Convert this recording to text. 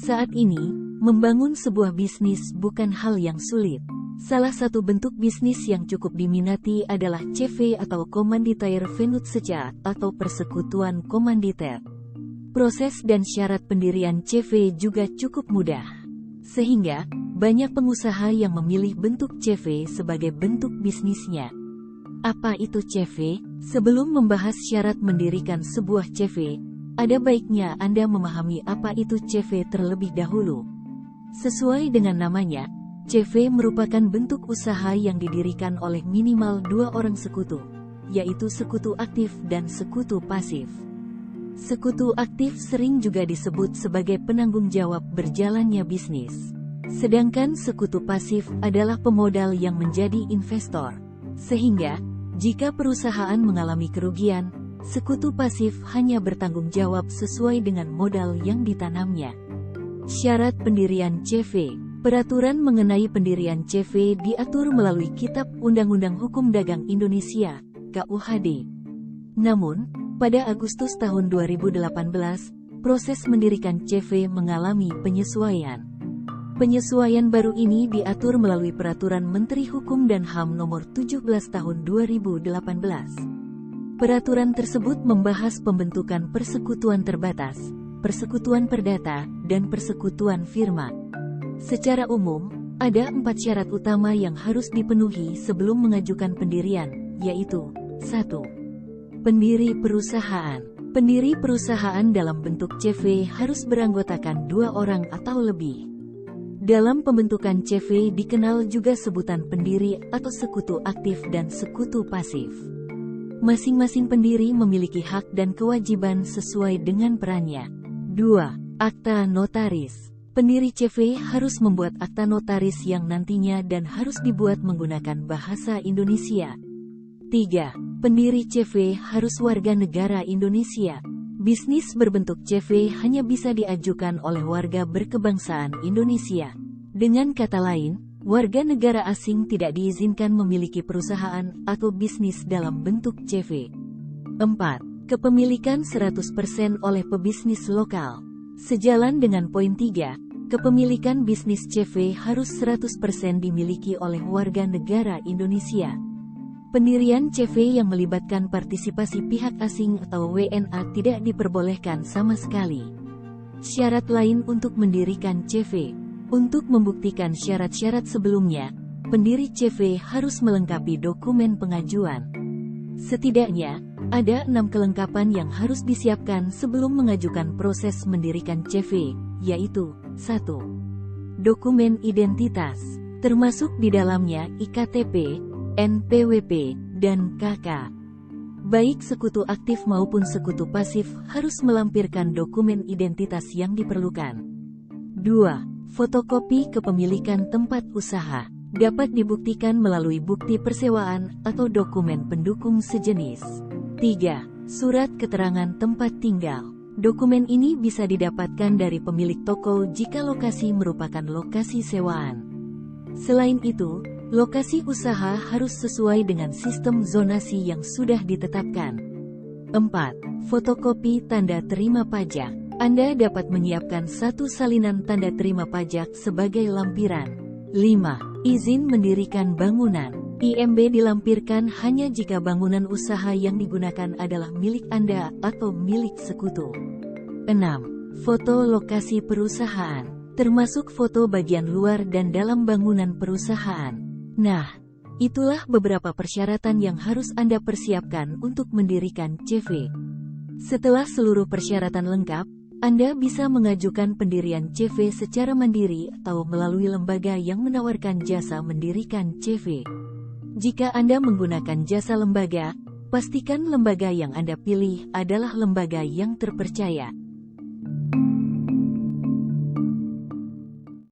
Saat ini, membangun sebuah bisnis bukan hal yang sulit. Salah satu bentuk bisnis yang cukup diminati adalah CV atau Kommanditaire Vennootschap atau persekutuan komanditer. Proses dan syarat pendirian CV juga cukup mudah. Sehingga, banyak pengusaha yang memilih bentuk CV sebagai bentuk bisnisnya. Apa itu CV? Sebelum membahas syarat mendirikan sebuah CV, ada baiknya Anda memahami apa itu CV terlebih dahulu. Sesuai dengan namanya, CV merupakan bentuk usaha yang didirikan oleh minimal 2 orang sekutu, yaitu sekutu aktif dan sekutu pasif. Sekutu aktif sering juga disebut sebagai penanggung jawab berjalannya bisnis. Sedangkan sekutu pasif adalah pemodal yang menjadi investor. Sehingga, jika perusahaan mengalami kerugian, sekutu pasif hanya bertanggung jawab sesuai dengan modal yang ditanamnya. Syarat pendirian CV. Peraturan mengenai pendirian CV diatur melalui Kitab Undang-Undang Hukum Dagang Indonesia, KUHD. Namun, pada Agustus tahun 2018, proses mendirikan CV mengalami penyesuaian. Penyesuaian baru ini diatur melalui Peraturan Menteri Hukum dan HAM Nomor 17 Tahun 2018. Peraturan tersebut membahas pembentukan persekutuan terbatas, persekutuan perdata, dan persekutuan firma. Secara umum, ada 4 syarat utama yang harus dipenuhi sebelum mengajukan pendirian, yaitu 1. Pendiri perusahaan. Pendiri perusahaan dalam bentuk CV harus beranggotakan 2 orang atau lebih. Dalam pembentukan CV dikenal juga sebutan pendiri atau sekutu aktif dan sekutu pasif. Masing-masing pendiri memiliki hak dan kewajiban sesuai dengan perannya. 2. Akta notaris. Pendiri CV harus membuat akta notaris yang nantinya dan harus dibuat menggunakan bahasa Indonesia. 3. Pendiri CV harus warga negara Indonesia. Bisnis berbentuk CV hanya bisa diajukan oleh warga berkebangsaan Indonesia. Dengan kata lain, warga negara asing tidak diizinkan memiliki perusahaan atau bisnis dalam bentuk CV. 4. Kepemilikan 100% oleh pebisnis lokal. Sejalan dengan poin 3, kepemilikan bisnis CV harus 100% dimiliki oleh warga negara Indonesia. Pendirian CV yang melibatkan partisipasi pihak asing atau WNA tidak diperbolehkan sama sekali. Syarat lain untuk mendirikan CV. Untuk membuktikan syarat-syarat sebelumnya, pendiri CV harus melengkapi dokumen pengajuan. Setidaknya, ada 6 kelengkapan yang harus disiapkan sebelum mengajukan proses mendirikan CV, yaitu 1. Dokumen identitas, termasuk di dalamnya IKTP, NPWP, dan KK. Baik sekutu aktif maupun sekutu pasif harus melampirkan dokumen identitas yang diperlukan. 2. Fotokopi kepemilikan tempat usaha. Dapat dibuktikan melalui bukti persewaan atau dokumen pendukung sejenis. 3. Surat keterangan tempat tinggal. Dokumen ini bisa didapatkan dari pemilik toko jika lokasi merupakan lokasi sewaan. Selain itu, lokasi usaha harus sesuai dengan sistem zonasi yang sudah ditetapkan. 4. Fotokopi tanda terima pajak. Anda dapat menyiapkan 1 salinan tanda terima pajak sebagai lampiran. 5. Izin mendirikan bangunan. IMB dilampirkan hanya jika bangunan usaha yang digunakan adalah milik Anda atau milik sekutu. 6. Foto lokasi perusahaan, termasuk foto bagian luar dan dalam bangunan perusahaan. Nah, itulah beberapa persyaratan yang harus Anda persiapkan untuk mendirikan CV. Setelah seluruh persyaratan lengkap, Anda bisa mengajukan pendirian CV secara mandiri atau melalui lembaga yang menawarkan jasa mendirikan CV. Jika Anda menggunakan jasa lembaga, pastikan lembaga yang Anda pilih adalah lembaga yang terpercaya.